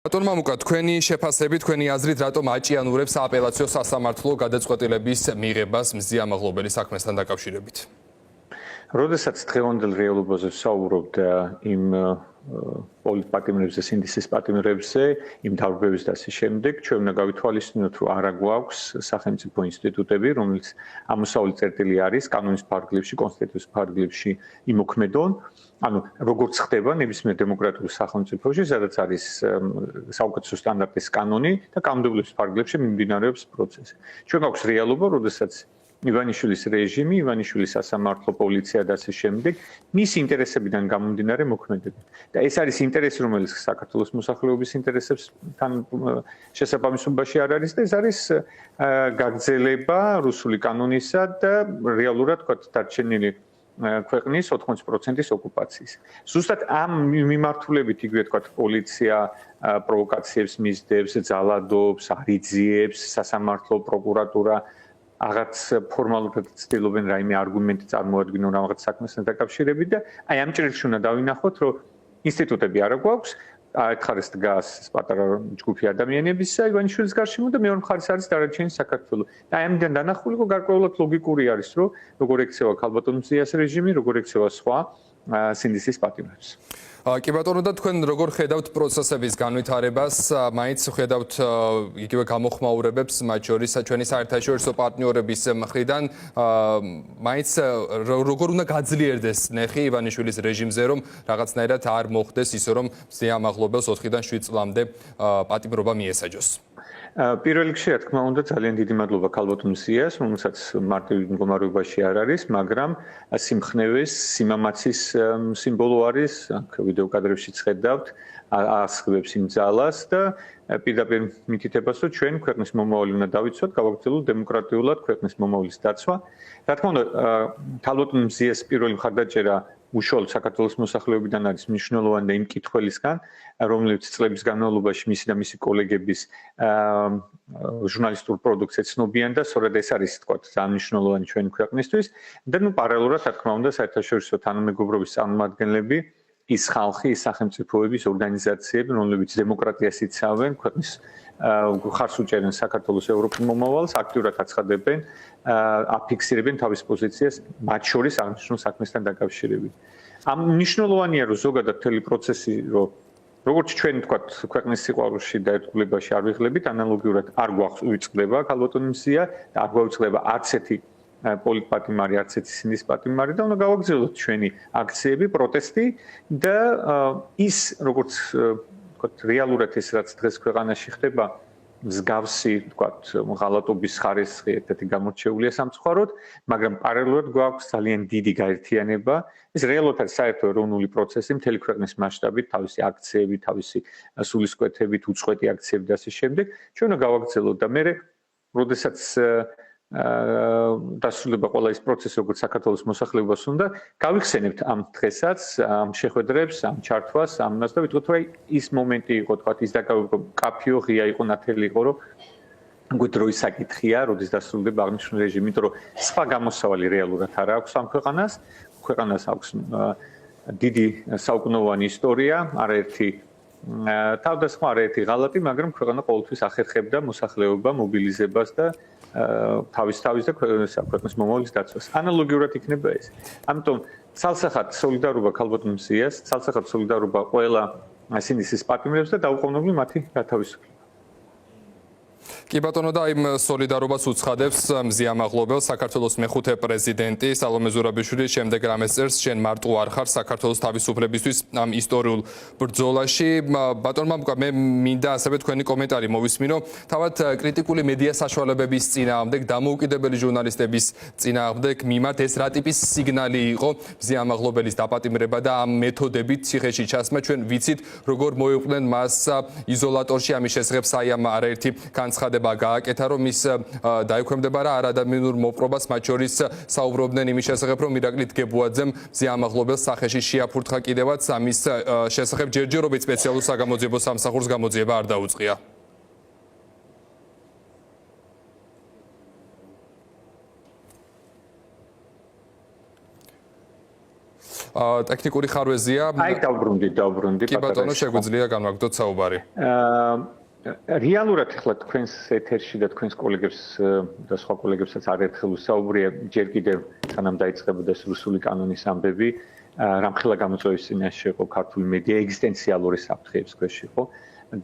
ბატონო მამუკა, თქვენი შეფასებით, თქვენი აზრით, რატომ აჭიანურებს სააპელაციო სასამართლო გადაწყვეტილების მიღებას მზია მაღლობელის საქმესთან დაკავშირებით? როდესაც დღევანდელ რეალობაზე ვსაუბრობ და იმ პოლიტპატიმრებზე, სინდისის პატიმრებზე, იმ დარღვევების და ასე შემდეგ, ჩვენ უნდა გავითვალისწინოთ, რომ არა გვაქვს სახელმწიფო ინსტიტუტები, რომელიც ამოსავალი წერტილი არის კანონის ფარგლებში, კონსტიტუციის ფარგლებში იმოქმედონ. ანუ როგორც ხდება ნებისმიერ დემოკრატიულ სახელმწიფოში, სადაც არის საუკეთესო სტანდარტის კანონი და კანონმდებლობის ფარგლებში მიმდინარეობს პროცესი. ჩვენ გვაქვს რეალობა, როდესაც ივანიშვილის რეჟიმი, ივანიშვილის სასამართლო პოლიცია და ასე შემდეგ, მის ინტერესებიდან გამომდინარე მოქმედები. და ეს არის ინტერესი, რომელიც საქართველოს მოსახლეობის ინტერესებთან შესაბამისობაში არ არის და ეს არის გაგრძელება რუსული კანონისა და რეალურად თქვა დარჩენილი ქვეყნის 80%-ის ოკუპაციის. ზუსტად ამ მიმართულებით იგივე თქვა პოლიცია პროვოკაციებს მისდევს, ძალადობს, არიძიებს, სასამართლო პროკურატურა აღარც ფორმალურად ცდილობენ რაიმე არგუმენტი წარმოადგინონ რაღაც საქმესთან დაკავშირებით და აი ამ ჭრილში უნდა დავინახოთ, რომ ინსტიტუტები არა გვაქვს, ერთ მხარეს დგას პატარა ჯგუფი ადამიანებისა ივანიშვილის გარშემო და მეორე მხარეს არის დარაჩენი საქართველო. და აი ამიდან დანახული გარკვეულად ლოგიკური არის, რომ როგორ ექცევა ქალბატონ მზიას რეჟიმი, როგორ ექცევა სხვა სინდისის პატიმრებს. კი ბატონო და თქვენ როგორ ხედავთ პროცესების განვითარებას, მაინც ხედავთ იგივე გამოხმაურებებს, მათ შორის ჩვენი საერთაშორისო პარტნიორების მხრიდან, მაინც როგორ უნდა გაძლიერდეს ნეხი ივანიშვილის რეჟიმზე, რომ რაღაცნაირად არ მოხდეს ისე, რომ მზია მაღლობელს 4-დან 7 წლამდე პატიმრობა მიესაჯოს. პირველ რიგში, რა თქმა უნდა, ძალიან დიდი მადლობა ქალბატონ მზიას, რომელსაც მარტივ მდგომარეობაში არ არის, მაგრამ სიმხნევის, სიმამაცის სიმბოლო არის, აქ ვიდეო კადრებშიც ხედავთ, ასხივებს იმ ძალას და პირდაპირ მითითებას, რომ ჩვენ ქვეყნის მომავალი უნდა დავიცვათ, გავაგრძელოთ დემოკრატიულად ქვეყნის მომავლის დაცვა. რა თქმა უნდა, ქალბატონ მზიას პირველი მხარდაჭერა უშუალოდ საქართველოს მოსახლეობიდან არის მნიშვნელოვანი და იმ კითხვისგან, რომელიც წლების განმავლობაში მისი და მისი კოლეგების ჟურნალისტურ პროდუქციას ეცნობიან და სწორედ ეს არის თქვა ძალიან მნიშვნელოვანი ჩვენი ქვეყნისთვის და ნუ პარალელურად რა თქმა უნდა საერთაშორისო თანამეგობრობის წარმომადგენლები ის ხალხი, ის სახელმწიფოების ორგანიზაციები, რომლებიც დემოკრატიას იცავენ, ქვეყნის ხარს უჭერენ საქართველოს ევროპულ მომავალს, აქტიურად აცხადებენ, აფიქსირებენ თავის პოზიციას, მათ შორის აღნიშნულ საქმესთან დაკავშირებით. ამ მნიშვნელოვანია, რომ ზოგადად მთელი პროცესი, რომ როგორც ჩვენ ვთქვათ, ქვეყნის სიყვარულში და ერთგულებაში არ ვიღლებით, ანალოგიურად არ გვაწყდება ქალბატონ მზია და არ გვაწყდება არც ერთი პოლიტპატიმარი, არც ერთი სინდის პატიმარი და უნდა გავაგრძელოთ ჩვენი აქციები, პროტესტი და ის როგორც ვთქვათ, რეალურად ეს რაც დღეს ქვეყანაში ხდება, მსგავსი ვთქვათ, ღალატობის ხარისხი ერთ-ერთი გამორჩეულია სამწუხაროდ, მაგრამ პარალელურად გვაქვს ძალიან დიდი გაერთიანება. ეს რეალურად არის საერთო ეროვნული პროცესი, მთელი ქვეყნის მასშტაბით, თავისი აქციები, თავისი სულისკვეთებით, უწყვეტი აქციები და ასე შემდეგ. ჩვენ უნდა გავაგრძელოთ და მე როდესაც დასრულება ყველა ის პროცესი, როგორც საქართველოს მოსახლეობას უნდა გავიხსენებთ ამ დღესაც, ამ შეხვედრებს, ამ ჩართვას, ამას და ვიტყვით, რომ ის მომენტი იყო, თქვათ, ის დაკავება კაფიო, ღია იყო, ნათელი იყო, რომ უკვე დროის საკითხია, როდის დასრულდება აღნიშნული რეჟიმი, იმიტომ რომ სხვა გამოსავალი რეალურად არ აქვს ამ ქვეყანას აქვს დიდი საუკუნოვანი ისტორია, არაერთი თავდასხმა, არაერთი ღალატი, მაგრამ ქვეყანა ყოველთვის ახერხებდა მოსახლეობა მობილიზებას და თავის და ქვეყნის მომავლის დაცვას. ანალოგიურად იქნება ეს. ამიტომ ცალსახად სოლიდარობა ქალბატონ მზიას, ცალსახად სოლიდარობა ყველა სინდისის პატიმრებს და დაუყოვნებლივ მათი გათავისუფლება. კი ბატონო და იმ სოლიდარობას უცხადებს მზია მაღლობელს საქართველოს მეხუთე პრეზიდენტი სალომე ზურაბიშვილი შემდეგ რამეს წერს შენ მარტო არ ხარ საქართველოს თავისუფლებისთვის ამ ისტორიულ ბრძოლაში ბატონო მამუკა მე მინდა ასევე თქვენი კომენტარი მოვისმინო თავად კრიტიკული მედია საშუალებების წინააღმდეგ დამოუკიდებელი ჟურნალისტების წინააღმდეგ მიმართ ეს რა ტიპის სიგნალი იყო მზია მაღლობელის დაპატიმრება და ამ მეთოდებით ციხეში ჩასმა ჩვენ ვიცით როგორ მოიყვნენ მას იზოლატორში ამის შესახებ საიამ არაერთი განცხადება გააკეთა რომ ის დაექვემდებარა რა არადამიანურ მოპყრობას მათ შორის საუბრობდნენ იმის შესახებ რომ ირაკლი დგებუაძემ მზია მაღლობელს სახეში შეაფურთხა კიდევაც ამის შესახებ ჯერჯერობით სპეციალურ საგამოძიებო სამსახურს გამოძიება არ დაუწყია ტექნიკური ხარვეზია. აი დავბრუნდი. კი ბატონო, შეგვიძლია განვაგრძოთ საუბარი. რეალურად ახლა თქვენს ეთერში და თქვენს კოლეგებს და სხვა კოლეგებსაც არაერთხელ უსაუბრია ჯერ კიდევ სანამ დაიწყებოდა რუსული კანონის ამბები, რამხელა გამოწვევის წინაშე იყო ქართული მედია ეგზისტენციალური საფრთხეების ქვეშ იყო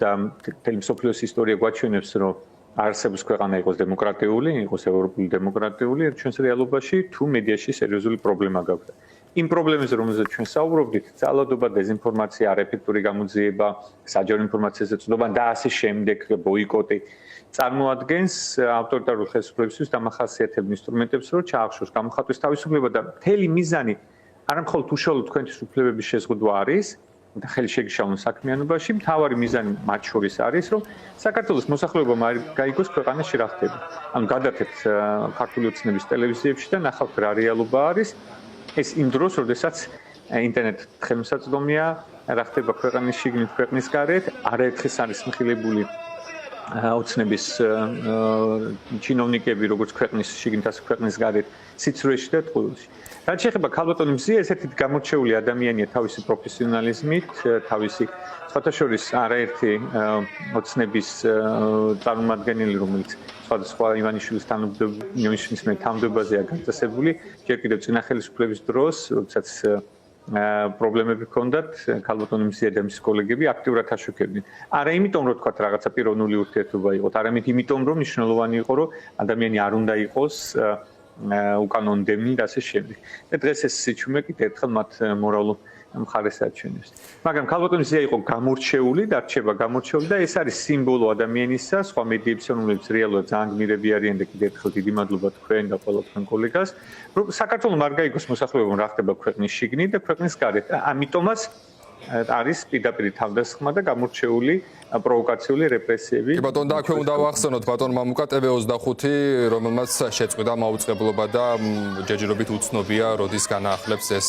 და მთელი მსოფლიოს ისტორია გვაჩვენებს, რომ არსებობს ქვეყანა იყოს დემოკრატიული, იყოს ევროპული დემოკრატიული, ჩვენს რეალობაში თუ მედიაში სერიოზული პრობლემა გაქვს. იმ პრობლემებზე, რომელზეც ჩვენ საუბრობდით, ძალადობა, დეზინფორმაცია, არაეფექტური გამოძიება, საჯარო ინფორმაციაზე წვდომა და ასე შემდეგ, ბოიკოტი წარმოადგენს ავტორიტარული ხელისუფლებისთვის დამახასიათებელ ინსტრუმენტებს, რომ ჩაახშოს გამოხატვის თავისუფლება და მთელი მიზანი არამხოლოდ უშუალოდ თქვენთვის უფლებების შეზღუდვა არის და ხელი შეგიშალონ საქმიანობაში, მთავარი მიზანი მათ შორის არის, რომ საქართველოს მოსახლეობამ არ გაიგოს ქვეყანაში რა ხდება. ანუ გადათეთ ქართული ოცნების ტელევიზიებში და ნახავთ რა რეალობა არის. ეს იმ დროს, როდესაც ინტერნეტ ხელმისაწვდომია, რა ხდება ქვეყნის შიგნით, ქვეყნის გარეთ, არაერთხელ არის მხილებული ოცნების ჩინოვნიკები, როგორც ქვეყნის შიგნით, ასე ქვეყნის გარეთ, სიცრუეში და ტყუილში. რაც შეეხება ქალბატონი მზია, ესეთი გამოჩეული ადამიანია თავისი პროფესიონალიზმით, თავისი სხვათა შორის არაერთი ოცნების წარმომადგენელი, რომელიც სხვადასხვა ივანიშვილის თანამდებობაზეა განწესებული, ჯერ კიდევ წინა ხელისუფლების დროს, როდესაც პრობლემები ჰქონდათ, ქალბატონი მზია და მისი კოლეგები აქტიურად აშუქებდნენ. არა იმიტომ, რომ თქვათ რაღაცა პიროვნული ურთიერთობა იყოთ, არამედ იმიტომ, რომ მნიშვნელოვანი იყო, რომ ადამიანი არ უნდა იყოს უკანონმდებლი და ასე შემდეგ. და დღეს ეს სიჩუმე კიდევ ერთხელ მათ მორალურ მხარეს აჩვენებს. მაგრამ ქალბატონი მზია იყო გამორჩეული და რჩება გამორჩეული და ეს არის სიმბოლო ადამიანისა, სხვა მედიებისა, რომლებიც რეალურად ძალიან გმირები არიან და კიდევ ერთხელ დიდი მადლობა თქვენ და ყველა თქვენ კოლეგას, რომ საქართველოს არ გაიგოს მოსახლეობამ რა ხდება ქვეყნის შიგნით და ქვეყნის გარეთ. ამიტომაც არის პირდაპირ თავდასხმა და გამორჩეული პროვოკაციული რეპრესიები. კი ბატონო, და აქვე უნდა ვახსენოთ ბატონ მამუკა TV25, რომელმაც შეწყვიტა მაუწყებლობა და ჯერჯერობით უცნობია, როდის განაახლებს ეს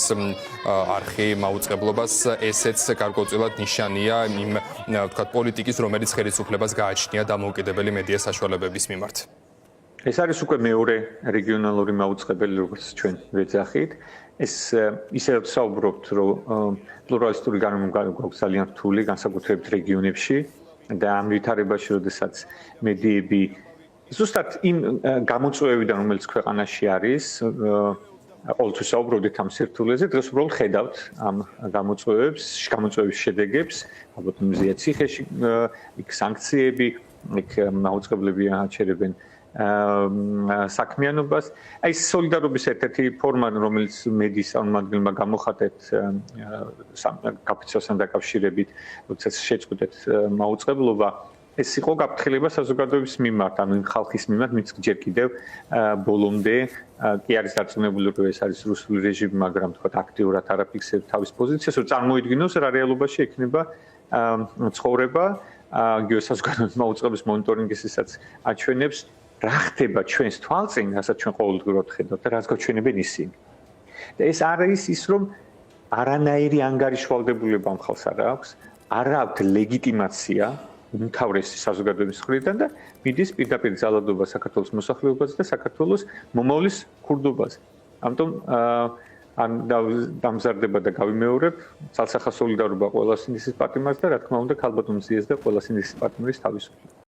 არხი მაუწყებლობას. ესეც გარკვეულწილად ნიშანია იმ ვთქვათ პოლიტიკის, რომელიც ხელისუფლებას გააჩნია დამოუკიდებელი მედია საშუალებების მიმართ. ეს არის უკვე მეორე რეგიონალური მაუწყებელი, როგორც ჩვენ ვეძახით. ეს ისევ საუბრობთ, რომ პლურალისტური გარემო გვაქვს ძალიან რთული, განსაკუთრებით რეგიონებში და ამ ვითარებაში, როდესაც მედიები ზუსტად იმ გამოწვევებიდან, რომელიც ქვეყანაში არის, ყოველთვის საუბრობდით ამ სირთულეზე, დღეს უბრალოდ ხედავთ ამ გამოწვევების შედეგებს, ალბათ მზია ციხეში, იქ სანქციები, იქ მაუწყებლები აჩერებენ საქმიანობას. აი სოლიდარობის ერთ-ერთი ფორმა, რომელიც მედიის წარმომადგენლებმა გამოხატეთ კაპიტულაციასთან დაკავშირებით, როდესაც შეწყვეტეთ მაუწყებლობა, ეს იყო გაფრთხილება საზოგადოების მიმართ, ანუ იმ ხალხის მიმართ, ვინც ჯერ კიდევ ბოლომდე კი არის დარწმუნებული, რომ ეს არის რუსული რეჟიმი, მაგრამ თქვათ აქტიურად არაფიქსებს თავის პოზიციას, რომ წარმოიდგინოს რა რეალობაში ექნება ცხოვრება, იგივე საზოგადოების მაუწყებლობის მონიტორინგისასაც აჩვენებს რა ხდება ჩვენს თვალწინ, რასაც ჩვენ ყოველდღურად ხედავთ და რაც გაჩვენებენ ისინი. და ეს არის ის, რომ არანაირი ანგარიშვალდებულება ამ ხალხს არ აქვს, არ აქვს ლეგიტიმაცია უმთავრესი საზოგადოების მხრიდან და მიდის პირდაპირ ძალადობა საქართველოს მოსახლეობაზე და საქართველოს მომავლის ქურდობაზე. ამიტომ დამზარდება და გავიმეორებ ძალსახა სოლიდარობა ყველა სინდისის პარტნიორს და რა თქმა უნდა ქალბატონ მზიას და ყველა სინდისის პარტნიორის თავისუფლება.